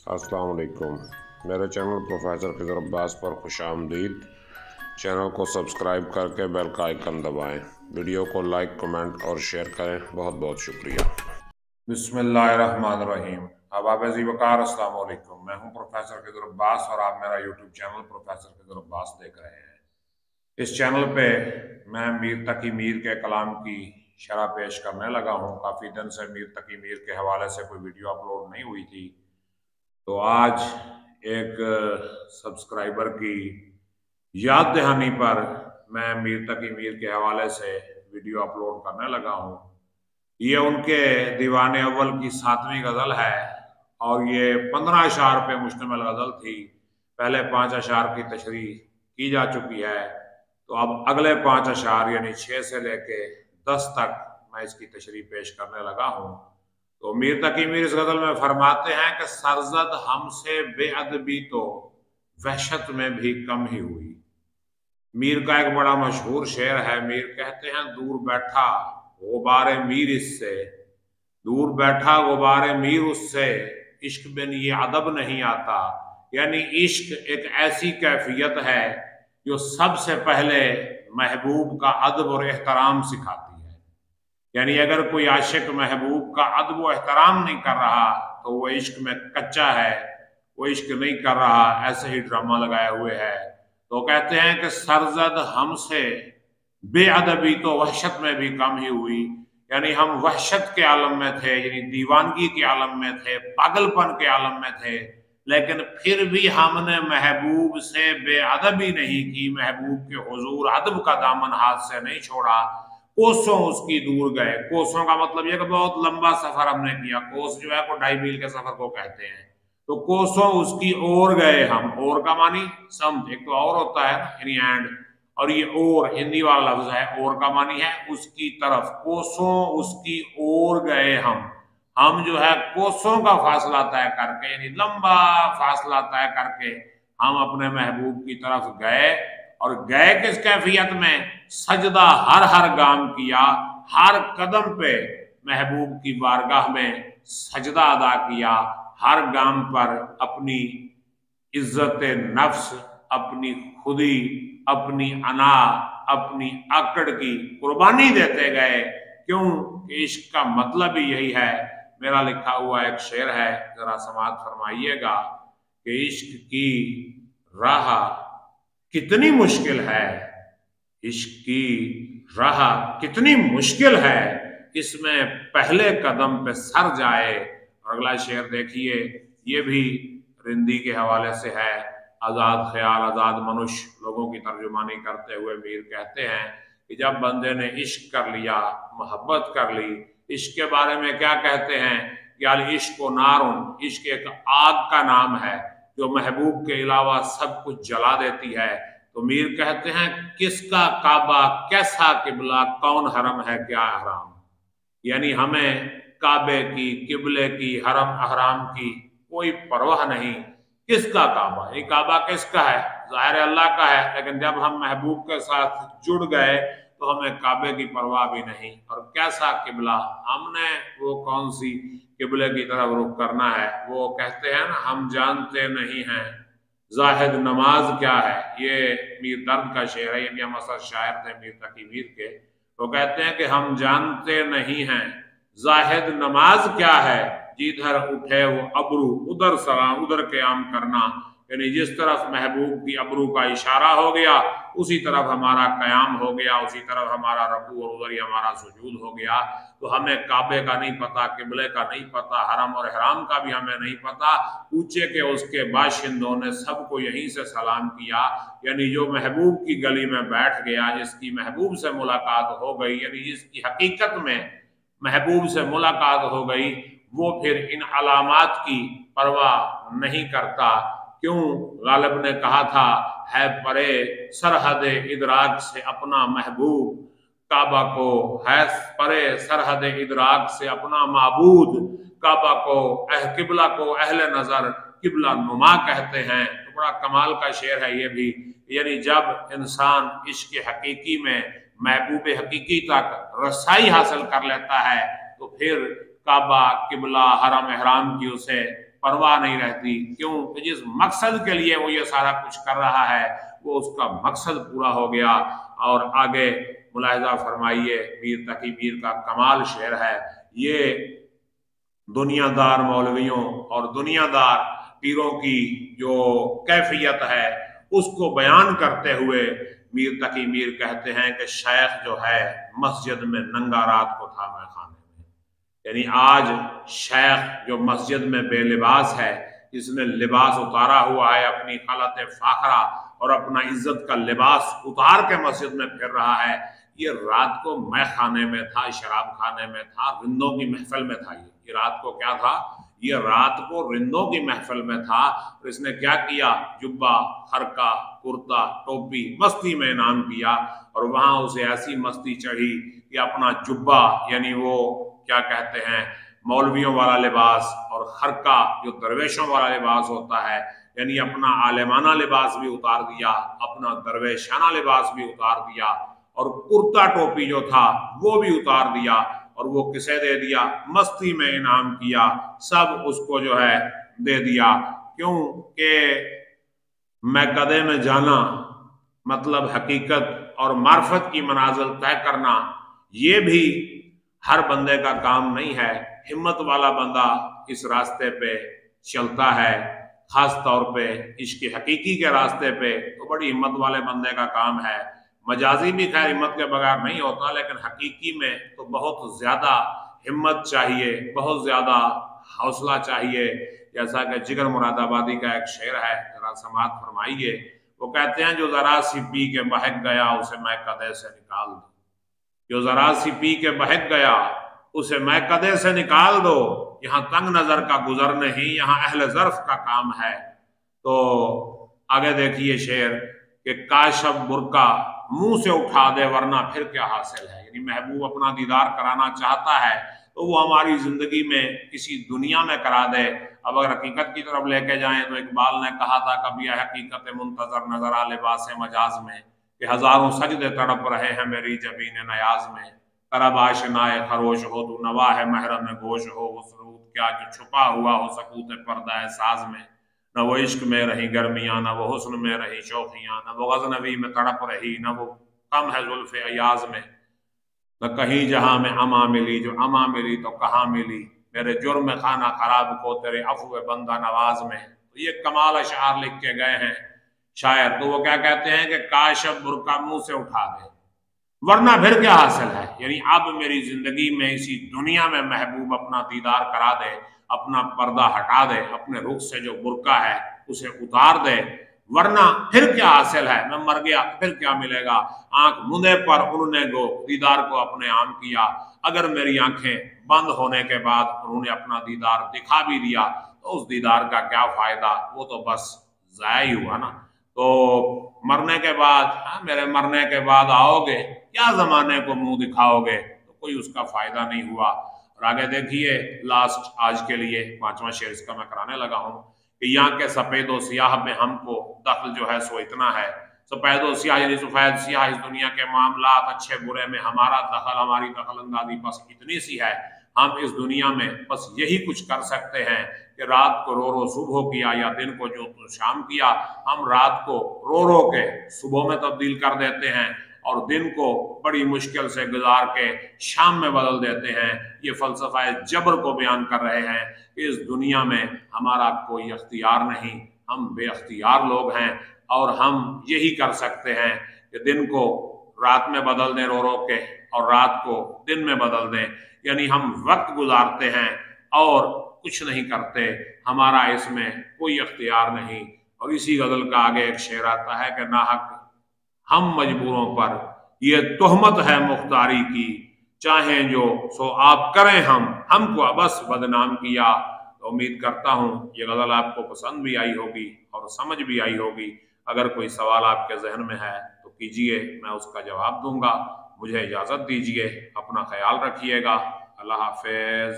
अस्सलाम वालेकुम। मेरे चैनल प्रोफेसर खिज़र अब्बास पर खुश आमदीद। चैनल को सब्सक्राइब करके बेल का आइकन दबाएं। वीडियो को लाइक, कमेंट और शेयर करें। बहुत बहुत शुक्रिया। बिस्मिल्लाहिर्रहमानिर्रहीम। अहबाब वक़ार, अस्सलाम वालेकुम। मैं हूं प्रोफेसर खिज़र अब्बास और आप मेरा YouTube channel professor Khizar Abbas देख रहे हैं। इस चैनल पे मैं मीर तकी मीर के कलाम की शरह पेश करने लगा हूँ। काफ़ी दिन से मीर तकी मीर के हवाले से कोई वीडियो अपलोड नहीं हुई थी, तो आज एक सब्सक्राइबर की याद दहानी पर मैं मीर तकी मीर के हवाले से वीडियो अपलोड करने लगा हूँ। ये उनके दीवान अव्वल की 7वीं गज़ल है और ये 15 अशार पे मुश्तमिल गज़ल थी। पहले 5 अशार की तशरीह की जा चुकी है, तो अब अगले 5 अशार यानी 6 से लेके 10 तक मैं इसकी तशरीह पेश करने लगा हूँ। तो मीर तकी मीर इस गज़ल में फरमाते हैं कि सरजद हमसे बेअदबी तो वहशत में भी कम ही हुई। मीर का एक बड़ा मशहूर शेर है। मीर कहते हैं, दूर बैठा गुबारे मीर इससे, दूर बैठा गुबारे मीर उससे, इश्क बिन ये अदब नहीं आता। यानी इश्क एक ऐसी कैफियत है जो सबसे पहले महबूब का अदब और एहतराम सिखाती है। यानी अगर कोई आशिक महबूब का अदब व एहतराम नहीं कर रहा तो वो इश्क में कच्चा है, वो इश्क नहीं कर रहा, ऐसे ही ड्रामा लगाए हुए है। तो कहते हैं कि सरजद हमसे बेअदबी तो वहशत में भी कम ही हुई। यानी हम वहशत के आलम में थे, यानी दीवानगी के आलम में थे, पागलपन के आलम में थे, लेकिन फिर भी हमने महबूब से बेअदबी नहीं की। महबूब के हुजूर अदब का दामन हाथ से नहीं छोड़ा। कोसों उसकी दूर गए। कोसों का मतलब यह कि बहुत लंबा सफर हमने किया। कोस जो है को 2.5 मील के सफर को कहते हैं। तो कोसों उसकी ओर गए हम। ओर का मानी समझ, एक तो और होता है यानी एंड, और ये ओर हिंदी वाला लफ्ज है। ओर का मानी है उसकी तरफ। कोसों उसकी ओर गए हम जो है कोसों का फासला तय करके, यानी लंबा फासला तय करके हम अपने महबूब की तरफ गए। और गए किस कैफियत में? सजदा हर हर गाम किया, हर कदम पे महबूब की बारगाह में सजदा अदा किया। हर गाम पर अपनी इज्जत नफ्स, अपनी खुदी, अपनी अना, अपनी आकड़ की कुर्बानी देते गए। क्यों? इश्क का मतलब ही यही है। मेरा लिखा हुआ एक शेर है, जरा समाअत फरमाइएगा कि इश्क की राह कितनी मुश्किल है, इश्क की राह कितनी मुश्किल है, इसमें पहले कदम पे सर जाए। और अगला शेर देखिए, ये भी रिंदी के हवाले से है। आज़ाद ख्याल आज़ाद मनुष्य लोगों की तर्जुमानी करते हुए मीर कहते हैं कि जब बंदे ने इश्क कर लिया, मोहब्बत कर ली, इश्क के बारे में क्या कहते हैं कि अल इश्क व नारुन, इश्क एक आग का नाम है जो महबूब के अलावा सब कुछ जला देती है। तो मीर कहते हैं, किसका काबा, कैसा किबला, कौन हरम है, क्या हराम। यानी हमें काबे की, किबले की, हरम अहराम की कोई परवाह नहीं। किसका काबा? ये काबा किसका है? जाहिर अल्लाह का है। लेकिन जब हम महबूब के साथ जुड़ गए तो हमें काबे की परवाह भी नहीं। और कैसा किबला, हमने वो कौन सी किबले की तरफ रुख करना है। वो कहते हैं ना, हम जानते नहीं हैं जाहिद नमाज क्या है। ये मीर दर्द का शेर है। ये भी हम असद शायर थे मीर तकी मीर के। तो कहते हैं कि हम जानते नहीं हैं जाहिद नमाज क्या है, जिधर उठे वो अबरू उधर सलाम, उधर क़याम करना। यानी जिस तरफ महबूब की अबरू का इशारा हो गया उसी तरफ हमारा क़याम हो गया, उसी तरफ हमारा रकू और उधर ही हमारा सुजूद हो गया। तो हमें काबे का नहीं पता, किबले का नहीं पता, हरम और हराम का भी हमें नहीं पता। पूछे कि उसके बाशिंदों ने सबको यहीं से सलाम किया। यानी जो महबूब की गली में बैठ गया, जिसकी महबूब से मुलाकात हो गई, यानी जिसकी हकीकत में महबूब से मुलाकात हो गई, वो फिर इन अलामात की परवाह नहीं करता। क्यों? गालिब ने कहा था, है परे सरहद इदराक से अपना महबूब, काबा को है परे सरहद इदराक से अपना माबूद, काबा को किबला को अहले नजर किबला नुमा कहते हैं। तो बड़ा कमाल का शेर है ये भी। यानी जब इंसान इश्क हकीकी में महबूब हकीकी तक रसाई हासिल कर लेता है तो फिर काबा, किबला, हरम, एहराम की उसे परवाह नहीं रहती। क्यों कि जिस मकसद के लिए वो ये सारा कुछ कर रहा है वो उसका मकसद पूरा हो गया। और आगे मुलाहिजा फरमाइए, मीर तकी मीर का कमाल शेर है ये। दुनियादार मौलवियों और दुनियादार पीरों की जो कैफियत है उसको बयान करते हुए मीर तकी मीर कहते हैं कि शेख जो है मस्जिद में नंगा रात को था मैं खाने में। यानी आज शेख जो मस्जिद में बेलिबास है, इसने लिबास उतारा हुआ है, अपनी हालत फाखरा और अपना इज्जत का लिबास उतार के मस्जिद में फिर रहा है, ये रात को मैं खाने में था, शराब खाने में था, रिंदों की महफिल में था। ये रात को क्या था? ये रात को रिंदों की महफिल में था। और इसने क्या किया? जुब्बा, हरका, कुर्ता, टोपी मस्ती में इनाम किया। और वहां उसे ऐसी मस्ती चढ़ी कि अपना जुब्बा यानी वो क्या कहते हैं मौलवियों वाला लिबास, और हरका जो दरवेशों वाला लिबास होता है, यानी अपना आलिमाना लिबास भी उतार दिया, अपना दरवेशाना लिबास भी उतार दिया, और कुर्ता टोपी जो था वो भी उतार दिया। और वो किसे दे दिया? मस्ती में इनाम किया, सब उसको जो है दे दिया। क्यों कि मैं कदे में जाना मतलब हकीकत और मार्फत की मनाजिल तय करना, ये भी हर बंदे का काम नहीं है। हिम्मत वाला बंदा इस रास्ते पे चलता है, खास तौर पे इश्क हकीकी के रास्ते पे तो बड़ी हिम्मत वाले बंदे का काम है। मजाजी भी खैर हिम्मत के बगैर नहीं होता, लेकिन हकीकी में तो बहुत ज्यादा हिम्मत चाहिए, बहुत ज्यादा हौसला चाहिए। जैसा कि जिगर मुरादाबादी का एक शेर है, जरा समात फरमाइए। वो कहते हैं जो जरा सी पी के बहक गया उसे मैं कदे से निकाल दूं, जो जरा सी पी के बहक गया उसे मैं कदे से निकाल दो। यहाँ तंग नजर का गुजर नहीं, यहाँ अहले ज़र्फ का काम है। तो आगे देखिए शेर कि काशब बुरका मुंह से उठा दे वरना फिर क्या हासिल है। यानी महबूब अपना दीदार कराना चाहता है तो वो हमारी जिंदगी में किसी दुनिया में करा दे। अब अगर हकीकत की तरफ लेके जाएं तो इकबाल ने कहा था कभी हकीकत मुंतजर नजर आ लिबास मजाज में, कि हजारों सजदे तड़प रहे हैं मेरी जबीन नयाज में। करब आशनाए खरोश हो तू नवा है महरम गोश हो, वो सरूद क्या जो छुपा हुआ हो सकूत पर्दा साज में। न वो इश्क में रही गर्मियां, न वो हुस्न में रही शौखियां, न वो गजनबी में तड़प रही, न वो कम है जुल्फे अयाज में। न कहीं जहां में अमा मिली, जो अमा मिली तो कहाँ मिली, मेरे जुर्म खाना खराब को तेरे अफवे बंदा नवाज में। तो ये कमाल अशआर लिख के गए हैं शायर। तो वो क्या कहते हैं कि काश अब बुरका मुंह से उठा दे वरना फिर क्या हासिल है। यानी अब मेरी जिंदगी में इसी दुनिया में महबूब अपना दीदार करा दे, अपना पर्दा हटा दे, अपने रुख से जो बुरका है उसे उतार दे, वरना फिर क्या हासिल है। मैं मर गया फिर क्या मिलेगा। आंख मुंदे पर उन्होंने गो दीदार को अपने आम किया, अगर मेरी आंखें बंद होने के बाद उन्होंने अपना दीदार दिखा भी दिया तो उस दीदार का क्या फायदा, वो तो बस जाया ही हुआ ना। तो मरने के बाद मेरे मरने के बाद आओगे क्या जमाने को मुंह दिखाओगे, तो कोई उसका फायदा नहीं हुआ। और आगे देखिए लास्ट आज के लिए पांचवा शेर इसका मैं कराने लगा हूं कि यहाँ के सफेद व सियाह में हमको दखल जो है सो इतना है। सफेद व सियाह यानी सफेद सियाह इस दुनिया के मामलात अच्छे बुरे में हमारा दखल, हमारी दखल अंदाजी बस इतनी सी है। हम इस दुनिया में बस यही कुछ कर सकते हैं कि रात को रो रो सुबह किया या दिन को जो तो शाम किया। हम रात को रो रो के सुबह में तब्दील कर देते हैं और दिन को बड़ी मुश्किल से गुजार के शाम में बदल देते हैं। ये फलसफा जबर को बयान कर रहे हैं कि इस दुनिया में हमारा कोई अख्तियार नहीं, हम बेअख्तियार लोग हैं और हम यही कर सकते हैं कि दिन को रात में बदल दें रो रो के और रात को दिन में बदल दें। यानी हम वक्त गुजारते हैं और कुछ नहीं करते, हमारा इसमें कोई अख्तियार नहीं। और इसी गजल का आगे एक शेर आता है कि नाहक हम मजबूरों पर ये तोहमत है मुख्तारी की, चाहें जो सो आप करें हमको बस बदनाम किया। तो उम्मीद करता हूँ ये गजल आपको पसंद भी आई होगी और समझ भी आई होगी। अगर कोई सवाल आपके जहन में है तो कीजिए, मैं उसका जवाब दूंगा। मुझे इजाज़त दीजिए, अपना ख्याल रखिएगा। अल्लाह हाफिज।